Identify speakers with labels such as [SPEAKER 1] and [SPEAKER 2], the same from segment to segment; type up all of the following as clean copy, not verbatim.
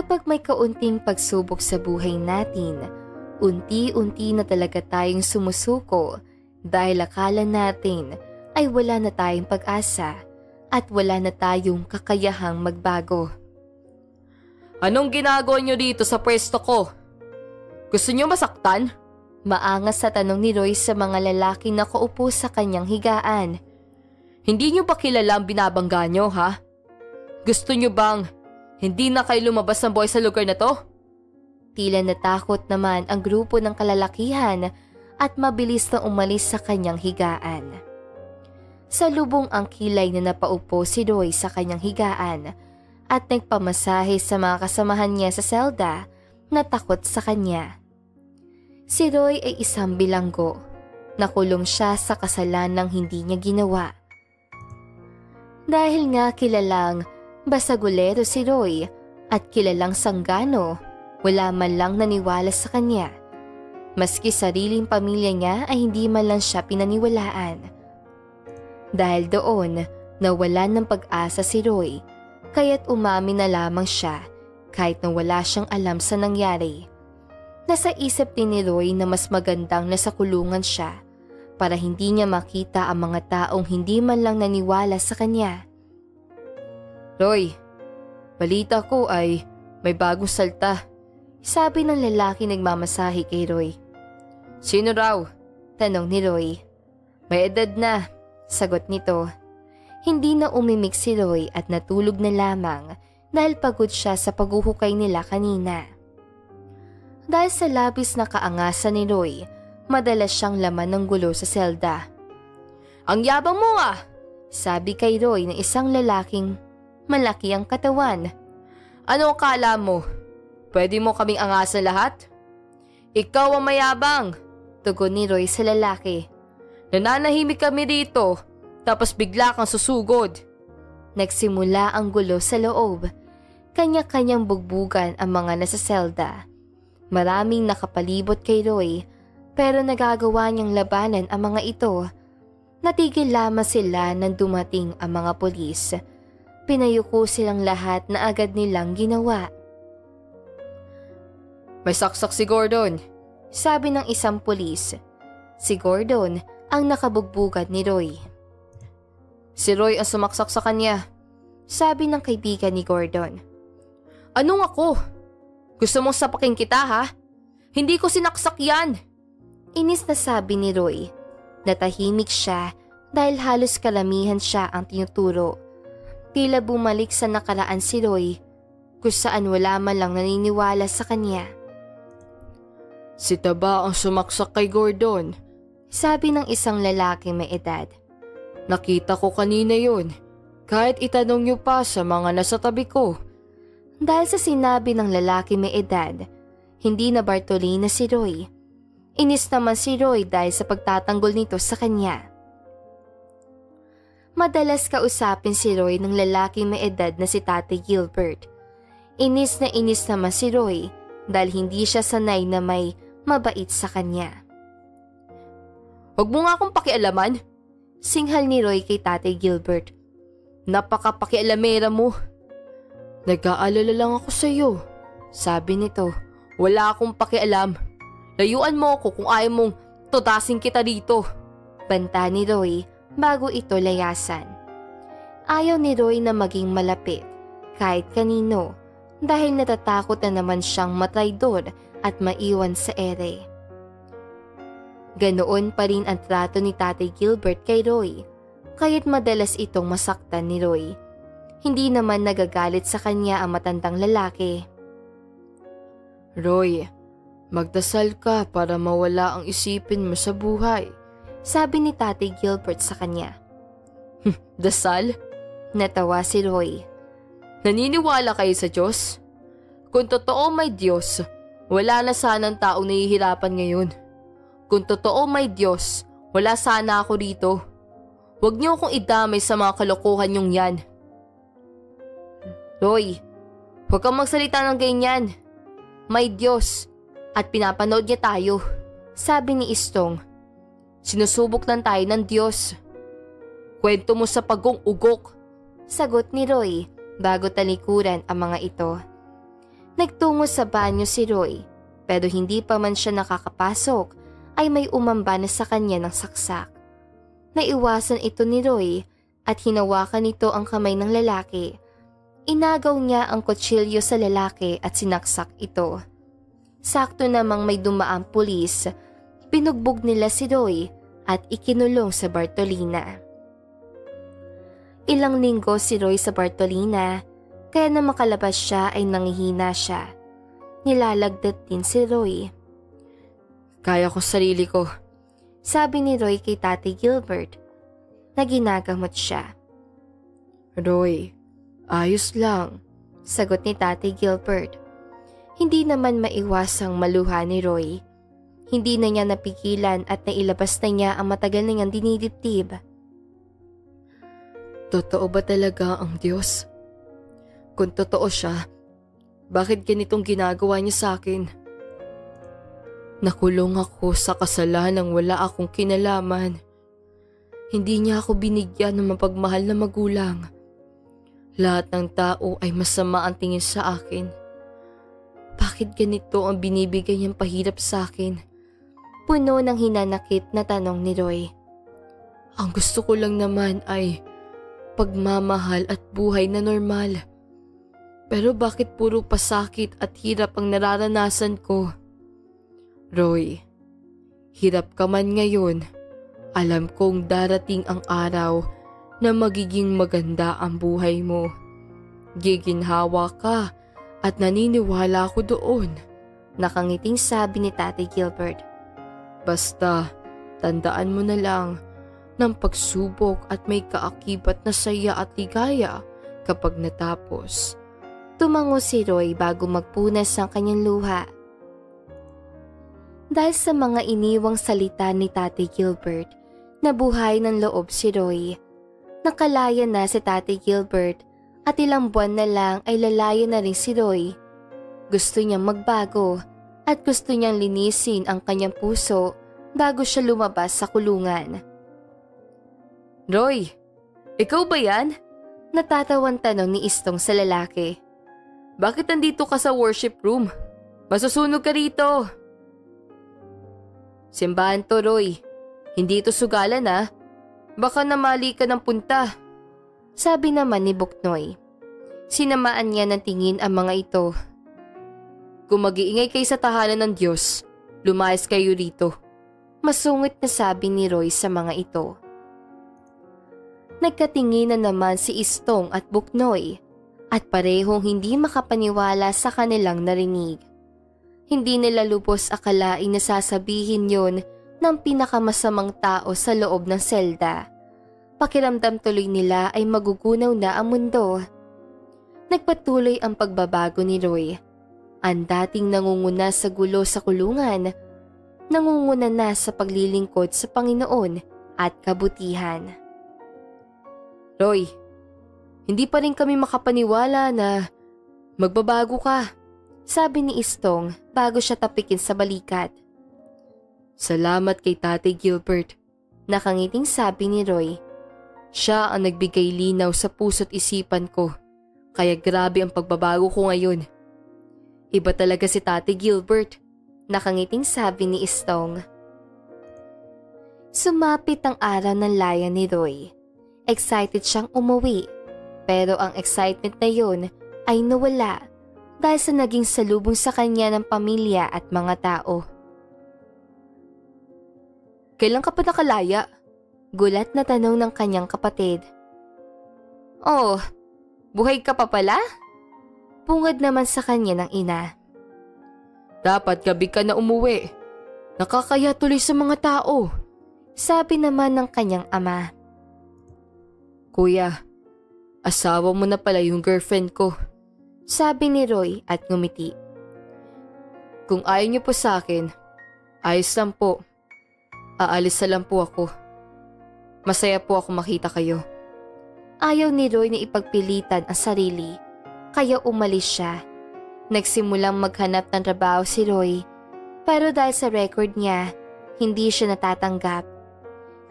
[SPEAKER 1] Kapag may kaunting pagsubok sa buhay natin, unti-unti na talaga tayong sumusuko dahil akala natin ay wala na tayong pag-asa at wala na tayong kakayahang magbago.
[SPEAKER 2] Anong ginagawa niyo dito sa pwesto ko? Gusto niyo masaktan?
[SPEAKER 1] Maangas sa tanong ni Roy sa mga lalaking nakaupo sa kanyang higaan.
[SPEAKER 2] Hindi niyo ba kilala ang binabangga niyo, ha? Gusto niyo bang hindi na kayo lumabas ng buhay sa lugar na to?
[SPEAKER 1] Tila natakot naman ang grupo ng kalalakihan at mabilis na umalis sa kanyang higaan. Sa lubong ang kilay na napaupo si Roy sa kanyang higaan at nagpamasahe sa mga kasamahan niya sa selda na takot sa kanya. Si Roy ay isang bilanggo. Nakulong siya sa kasalanang hindi niya ginawa. Dahil nga kilalang basagulero si Roy at kilalang sanggano, wala man lang naniwala sa kanya. Maski sariling pamilya niya ay hindi man lang siya pinaniwalaan. Dahil doon, nawalan ng pag-asa si Roy, kaya't umamin na lamang siya kahit na wala siyang alam sa nangyari. Nasa isip din ni Roy na mas magandang nasa kulungan siya para hindi niya makita ang mga taong hindi man lang naniwala sa kanya.
[SPEAKER 2] Roy, balita ko ay may bagong salta,
[SPEAKER 1] sabi ng lalaki nagmamasahe kay Roy.
[SPEAKER 2] Sino raw?
[SPEAKER 1] Tanong ni Roy.
[SPEAKER 2] May edad na,
[SPEAKER 1] sagot nito. Hindi na umimik si Roy at natulog na lamang dahil pagod siya sa paghuhukay nila kanina. Dahil sa labis na kaangasan ni Roy, madalas siyang laman ng gulo sa selda.
[SPEAKER 2] Ang yabang mo ah!
[SPEAKER 1] Sabi kay Roy ng isang lalaking malaki ang katawan.
[SPEAKER 2] Ano akala mo? Pwede mo kaming angasan lahat? Ikaw ang mayabang!
[SPEAKER 1] Tugon ni Roy sa lalaki.
[SPEAKER 2] Nananahimik kami dito, tapos bigla kang susugod.
[SPEAKER 1] Nagsimula ang gulo sa loob. Kanya-kanyang bugbugan ang mga nasa selda. Maraming nakapalibot kay Roy, pero nagagawa niyang labanan ang mga ito. Natigil lamang sila nang dumating ang mga pulis. Pinayuko silang lahat na agad nilang ginawa.
[SPEAKER 2] May saksak si Gordon,
[SPEAKER 1] sabi ng isang pulis. Si Gordon ang nakabugbugad ni Roy.
[SPEAKER 2] Si Roy ang sumaksak sa kanya,
[SPEAKER 1] sabi ng kaibigan ni Gordon.
[SPEAKER 2] Anong ako? Gusto mong sapakin kita ha? Hindi ko sinaksak yan.
[SPEAKER 1] Inis na sabi ni Roy. Natahimik siya dahil halos kalamihan siya ang tinuturo. Tila bumalik sa nakaraan si Roy, kung saan wala man lang naniniwala sa kanya.
[SPEAKER 2] Si Taba ang sumaksak kay Gordon,
[SPEAKER 1] sabi ng isang lalaki may edad.
[SPEAKER 2] Nakita ko kanina yun, kahit itanong niyo pa sa mga nasa tabi ko.
[SPEAKER 1] Dahil sa sinabi ng lalaki may edad, hindi na Bartolina si Roy. Inis naman si Roy dahil sa pagtatanggol nito sa kanya. Madalas kausapin si Roy ng lalaking may edad na si Tatay Gilbert. Inis naman si Roy dahil hindi siya sanay na may mabait sa kanya.
[SPEAKER 2] Huwag mo nga akong pakialaman,
[SPEAKER 1] singhal ni Roy kay Tatay Gilbert.
[SPEAKER 2] Napaka-pakialamera mo. Nag-aalala lang ako sa iyo, sabi nito. Wala akong pakialam. Layuan mo ako kung ayaw mong tutasin kita dito.
[SPEAKER 1] Banta ni Roy bago ito layasan. Ayaw ni Roy na maging malapit kahit kanino dahil natatakot na naman siyang matraidor at maiwan sa ere. Ganoon pa rin ang trato ni Tatay Gilbert kay Roy, kaya't madalas itong masaktan ni Roy. Hindi naman nagagalit sa kanya ang matandang lalaki.
[SPEAKER 2] Roy, magdasal ka para mawala ang isipin mo sa buhay,
[SPEAKER 1] sabi ni Tatay Gilbert sa kanya.
[SPEAKER 2] Dasal?
[SPEAKER 1] Natawa si Roy.
[SPEAKER 2] Naniniwala kayo sa Diyos? Kung totoo may Diyos, wala na sanang taong nahihirapan ngayon. Kung totoo may Diyos, wala sana ako rito. Huwag niyo akong idamay sa mga kalokohan niyong yan. Roy, huwag kang magsalita ng ganyan. May Diyos at pinapanood niya tayo,
[SPEAKER 1] sabi ni Istong.
[SPEAKER 2] Sinusubok lang tayo ng Diyos. Kwento mo sa pagong ugok,
[SPEAKER 1] sagot ni Roy bago talikuran ang mga ito. Nagtungo sa banyo si Roy, pero hindi pa man siya nakakapasok ay may umamba na sa kanya ng saksak. Naiwasan ito ni Roy at hinawakan nito ang kamay ng lalaki. Inagaw niya ang kutsilyo sa lalaki at sinaksak ito. Sakto namang may dumaang pulis, pinugbog nila si Roy at ikinulong sa Bartolina. Ilang linggo si Roy sa Bartolina, kaya na makalabas siya ay nangihina siya. Nilalagdat din si Roy.
[SPEAKER 2] Kaya ko sarili ko.
[SPEAKER 1] Sabi ni Roy kay Tatay Gilbert na ginagamot siya.
[SPEAKER 2] Roy, ayos lang.
[SPEAKER 1] Sagot ni Tatay Gilbert. Hindi naman maiwasang maluha ni Roy. Hindi na niya napigilan at nailabas na niya ang matagal na niyang dinidibdib.
[SPEAKER 2] Totoo ba talaga ang Diyos? Kung totoo siya, bakit ganitong ginagawa niya sa akin? Nakulong ako sa kasalanang wala akong kinalaman. Hindi niya ako binigyan ng mapagmahal na magulang. Lahat ng tao ay masama ang tingin sa akin. Bakit ganito ang binibigay niyang pahirap sa akin?
[SPEAKER 1] Puno ng hinanakit na tanong ni Roy.
[SPEAKER 2] Ang gusto ko lang naman ay pagmamahal at buhay na normal. Pero bakit puro pasakit at hirap ang nararanasan ko? Roy, hirap ka man ngayon. Alam kong darating ang araw na magiging maganda ang buhay mo. Giginhawa ka at naniniwala ako doon.
[SPEAKER 1] Nakangiting sabi ni Tatay Gilbert.
[SPEAKER 2] Basta, tandaan mo na lang ng pagsubok at may kaakibat na saya at ligaya kapag natapos.
[SPEAKER 1] Tumango si Roy bago magpunas ang kanyang luha. Dahil sa mga iniwang salita ni Tatay Gilbert, nabuhay ng loob si Roy. Nakalaya na si Tatay Gilbert at ilang buwan na lang ay lalaya na rin si Roy. Gusto niyang magbago at gusto niyang linisin ang kanyang puso bago siya lumabas sa kulungan.
[SPEAKER 2] Roy, ikaw ba yan?
[SPEAKER 1] Natatawan tanong ni Istong sa lalaki.
[SPEAKER 2] Bakit nandito ka sa worship room? Masusunog ka rito. Simbahan to, Roy. Hindi ito sugalan ha. Baka namali ka ng punta.
[SPEAKER 1] Sabi naman ni Buknoy. Sinamaan niya ng tingin ang mga ito.
[SPEAKER 2] Kung mag-iingay kayo sa tahanan ng Diyos, lumayas kayo rito.
[SPEAKER 1] Masungit na sabi ni Roy sa mga ito. Nagkatinginan naman si Istong at Buknoy at parehong hindi makapaniwala sa kanilang narinig. Hindi nila lubos akalain na sasabihin yon ng pinakamasamang tao sa loob ng selda. Pakiramdam tuloy nila ay magugunaw na ang mundo. Nagpatuloy ang pagbabago ni Roy. Ang dating nangunguna sa gulo sa kulungan, nangunguna na sa paglilingkod sa Panginoon at kabutihan.
[SPEAKER 2] Roy, hindi pa rin kami makapaniwala na magbabago ka.
[SPEAKER 1] Sabi ni Istong bago siya tapikin sa balikat.
[SPEAKER 2] Salamat kay Tatay Gilbert.
[SPEAKER 1] Nakangiting sabi ni Roy.
[SPEAKER 2] Siya ang nagbigay linaw sa puso't isipan ko. Kaya grabe ang pagbabago ko ngayon. Iba talaga si Tatay Gilbert.
[SPEAKER 1] Nakangiting sabi ni Istong. Sumapit ang araw ng laya ni Roy. Excited siyang umuwi. Pero ang excitement na yun ay nawala dahil sa naging salubong sa kanya ng pamilya at mga tao.
[SPEAKER 2] Kailan ka pa nakalaya?
[SPEAKER 1] Gulat na tanong ng kanyang kapatid.
[SPEAKER 2] Oh, buhay ka pa pala?
[SPEAKER 1] Pungad naman sa kanya ng ina.
[SPEAKER 2] Dapat gabi ka na umuwi. Nakakaya tuloy sa mga tao.
[SPEAKER 1] Sabi naman ng kanyang ama.
[SPEAKER 2] Kuya, asawa mo na pala yung girlfriend ko.
[SPEAKER 1] Sabi ni Roy at ngumiti.
[SPEAKER 2] Kung ayaw niyo po sa akin, ayos lang po. Aalis na lang po ako. Masaya po ako makita kayo.
[SPEAKER 1] Ayaw ni Roy na ipagpilitan ang sarili, kaya umalis siya. Nagsimulang maghanap ng trabaho si Roy, pero dahil sa record niya, hindi siya natatanggap.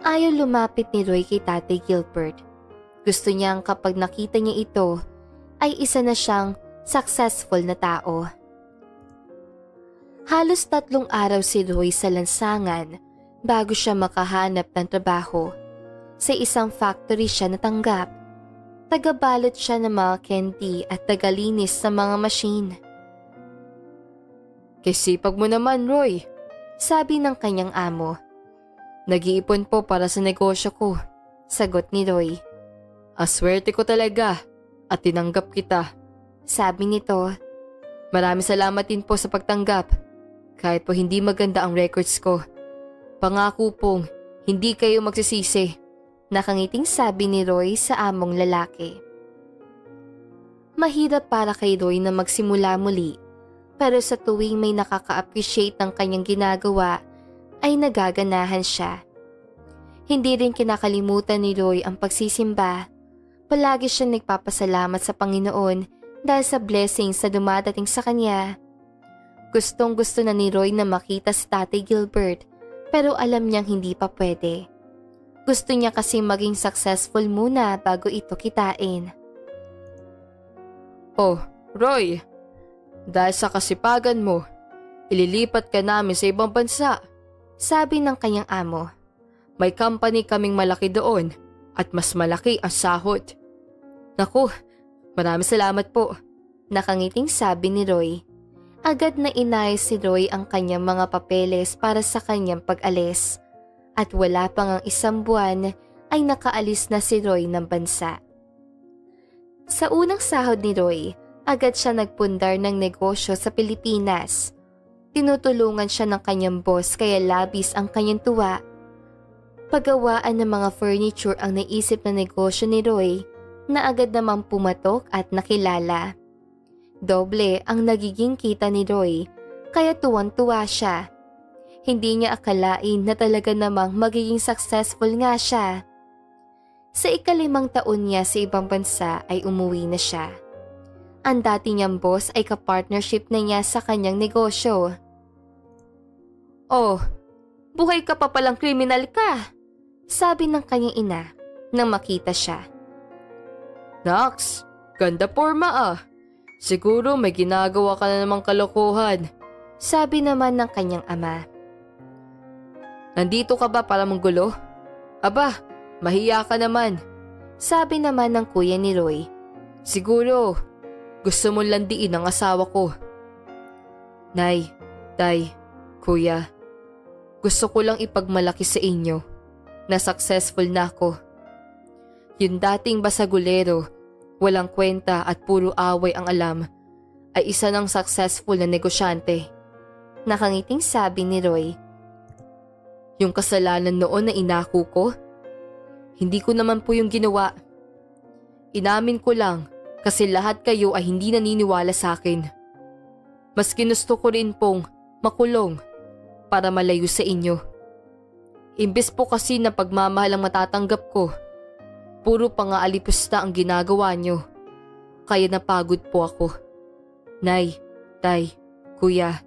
[SPEAKER 1] Ayaw lumapit ni Roy kay Tatay Gilbert. Gusto niyang kapag nakita niya ito, ay isa na siyang successful na tao. Halos 3 araw si Roy sa lansangan bago siya makahanap ng trabaho. Sa isang factory siya natanggap. Tagabalot siya ng mga candy at tagalinis sa mga machine.
[SPEAKER 2] Kisipag mo naman, Roy,
[SPEAKER 1] sabi ng kanyang amo.
[SPEAKER 2] Nag-iipon po para sa negosyo ko,
[SPEAKER 1] sagot ni Roy.
[SPEAKER 2] Aswerte ko talaga at tinanggap kita,
[SPEAKER 1] sabi nito.
[SPEAKER 2] Maraming salamat din po sa pagtanggap. Kahit po hindi maganda ang records ko. Pangako pong hindi kayo magsisisi.
[SPEAKER 1] Nakangiting sabi ni Roy sa among lalaki. Mahirap para kay Roy na magsimula muli, pero sa tuwing may nakaka-appreciate ng kanyang ginagawa ay nagaganahan siya. Hindi rin kinakalimutan ni Roy ang pagsisimba. Palagi siyang nagpapasalamat sa Panginoon dahil sa blessings na dumadating sa kanya. Gustong-gusto na ni Roy na makita si Tatay Gilbert pero alam niyang hindi pa pwede. Gusto niya kasi maging successful muna bago ito kitain.
[SPEAKER 2] Oh, Roy, dahil sa kasipagan mo, ililipat ka namin sa ibang bansa,
[SPEAKER 1] sabi ng kanyang amo.
[SPEAKER 2] May company kaming malaki doon at mas malaki ang sahod. Naku, maraming salamat po,
[SPEAKER 1] nakangiting sabi ni Roy. Agad na inayos si Roy ang kanyang mga papeles para sa kanyang pag-alis. At wala pang ang 1 buwan ay nakaalis na si Roy ng bansa. Sa unang sahod ni Roy, agad siya nagpundar ng negosyo sa Pilipinas. Tinutulungan siya ng kanyang boss kaya labis ang kanyang tuwa. Paggawaan ng mga furniture ang naisip na negosyo ni Roy na agad namang pumatok at nakilala. Doble ang nagiging kita ni Roy, kaya tuwang-tuwa siya. Hindi niya akalain na talaga namang magiging successful nga siya. Sa 5 taon niya sa ibang bansa ay umuwi na siya. Ang dati niyang boss ay kapartnership na niya sa kanyang negosyo.
[SPEAKER 2] Oh, buhay ka pa palang kriminal ka,
[SPEAKER 1] sabi ng kanyang ina nang makita siya.
[SPEAKER 2] Nax, ganda porma ah. Siguro may ginagawa ka na namang kalokohan,
[SPEAKER 1] sabi naman ng kanyang ama.
[SPEAKER 2] Nandito ka ba para manggulo? Aba, mahiya ka naman,
[SPEAKER 1] sabi naman ng kuya ni Roy.
[SPEAKER 2] Siguro, gusto mong landiin ang asawa ko. Nay, tay, kuya, gusto ko lang ipagmalaki sa inyo na successful na ako. Yung dating basagulero, walang kwenta at puro away ang alam, ay isa ng successful na negosyante.
[SPEAKER 1] Nakangiting sabi ni Roy.
[SPEAKER 2] Yung kasalanan noon na inako ko, hindi ko naman po yung ginawa. Inamin ko lang kasi lahat kayo ay hindi naniniwala sa akin. Mas ginusto ko rin pong makulong para malayo sa inyo. Imbes po kasi na pagmamahal ang matatanggap ko, puro pang-aalipusta ang ginagawa nyo. Kaya napagod po ako. Nay, tay, kuya,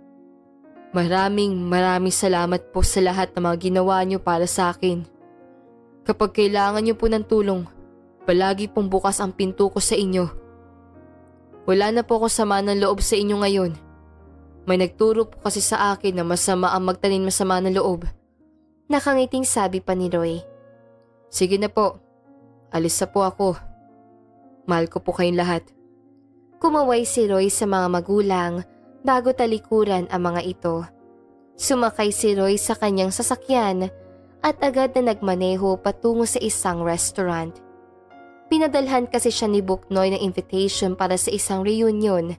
[SPEAKER 2] maraming salamat po sa lahat ng mga ginawa nyo para sa akin. Kapag kailangan nyo po ng tulong, palagi pong bukas ang pinto ko sa inyo. Wala na po ako sama ng loob sa inyo ngayon. May nagturo po kasi sa akin na masama ang magtanim masama ng loob.
[SPEAKER 1] Nakangiting sabi pa ni Roy.
[SPEAKER 2] Sige na po. Alis na po ako. Mahal ko po kayong lahat.
[SPEAKER 1] Kumaway si Roy sa mga magulang bago talikuran ang mga ito. Sumakay si Roy sa kanyang sasakyan at agad na nagmaneho patungo sa isang restaurant. Pinadalhan kasi siya ni Buknoy ng invitation para sa isang reunion.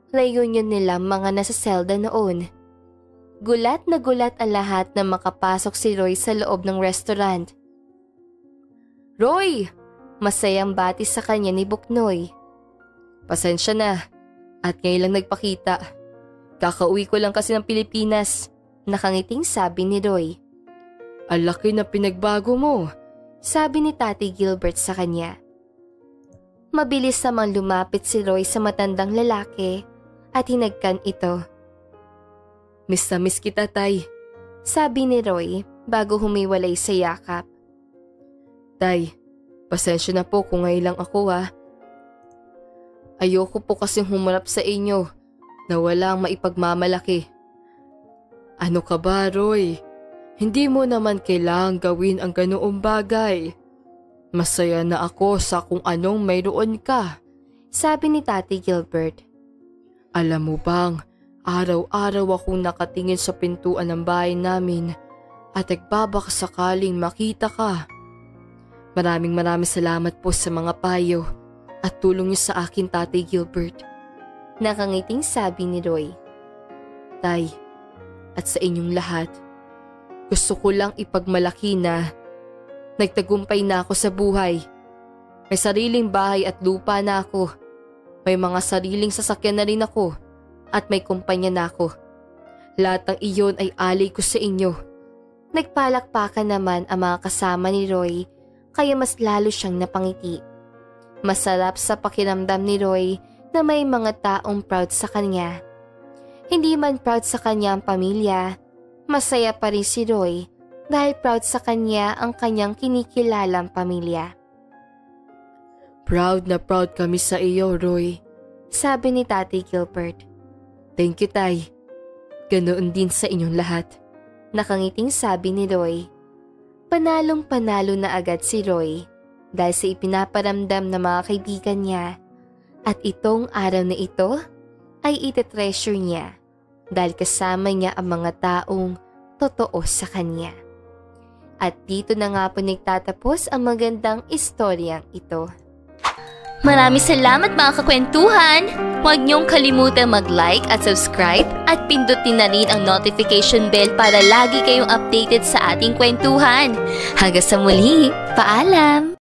[SPEAKER 1] Reunion nila mga nasa selda noon. Gulat na gulat ang lahat na makapasok si Roy sa loob ng restaurant.
[SPEAKER 2] Roy!
[SPEAKER 1] Masayang bati sa kanya ni Buknoy.
[SPEAKER 2] Pasensya na at ngayon lang nagpakita. Kakauwi ko lang kasi ng Pilipinas.
[SPEAKER 1] Nakangiting sabi ni Roy.
[SPEAKER 2] Ang laki na pinagbago mo,
[SPEAKER 1] sabi ni Tatay Gilbert sa kanya. Mabilis namang lumapit si Roy sa matandang lalaki at hinagkan ito.
[SPEAKER 2] Miss na miss kita, tay,
[SPEAKER 1] sabi ni Roy bago humiwalay sa yakap.
[SPEAKER 2] Tay, pasensya na po kung ngayon lang ako ha. Ayoko po kasing humarap sa inyo na walang maipagmamalaki. Ano ka ba, Roy? Hindi mo naman kailangang gawin ang ganoong bagay. Masaya na ako sa kung anong mayroon ka,
[SPEAKER 1] sabi ni Tati Gilbert.
[SPEAKER 2] Alam mo bang, araw-araw akong nakatingin sa pintuan ng bahay namin at nagbabaka sakaling makita ka. Maraming salamat po sa mga payo at tulong niyo sa akin, Tatay Gilbert.
[SPEAKER 1] Nakangiting sabi ni Roy.
[SPEAKER 2] Tay, at sa inyong lahat, gusto ko lang ipagmalaki na nagtagumpay na ako sa buhay. May sariling bahay at lupa na ako. May mga sariling sasakyan na rin ako at may kumpanya na ako. Lahat ng iyon ay alay ko sa inyo.
[SPEAKER 1] Nagpalakpakan naman ang mga kasama ni Roy kaya mas lalo siyang napangiti. Masarap sa pakiramdam ni Roy na may mga taong proud sa kanya. Hindi man proud sa kanya ang pamilya, masaya pa rin si Roy dahil proud sa kanya ang kanyang kinikilalang pamilya.
[SPEAKER 2] Proud na proud kami sa iyo, Roy,
[SPEAKER 1] sabi ni Tati Gilbert.
[SPEAKER 2] Thank you, Tay. Ganoon din sa inyong lahat.
[SPEAKER 1] Nakangiting sabi ni Roy. Panalong-panalo na agad si Roy dahil sa ipinaparamdam ng mga kaibigan niya at itong araw na ito ay ite-treasure niya dahil kasama niya ang mga taong totoo sa kanya. At dito na nga po nagtatapos ang magandang istoryang ito. Maraming salamat mga kakwentuhan! Huwag niyong kalimutan mag-like at subscribe at pindutin na rin ang notification bell para lagi kayong updated sa ating kwentuhan. Hanggang sa muli, paalam!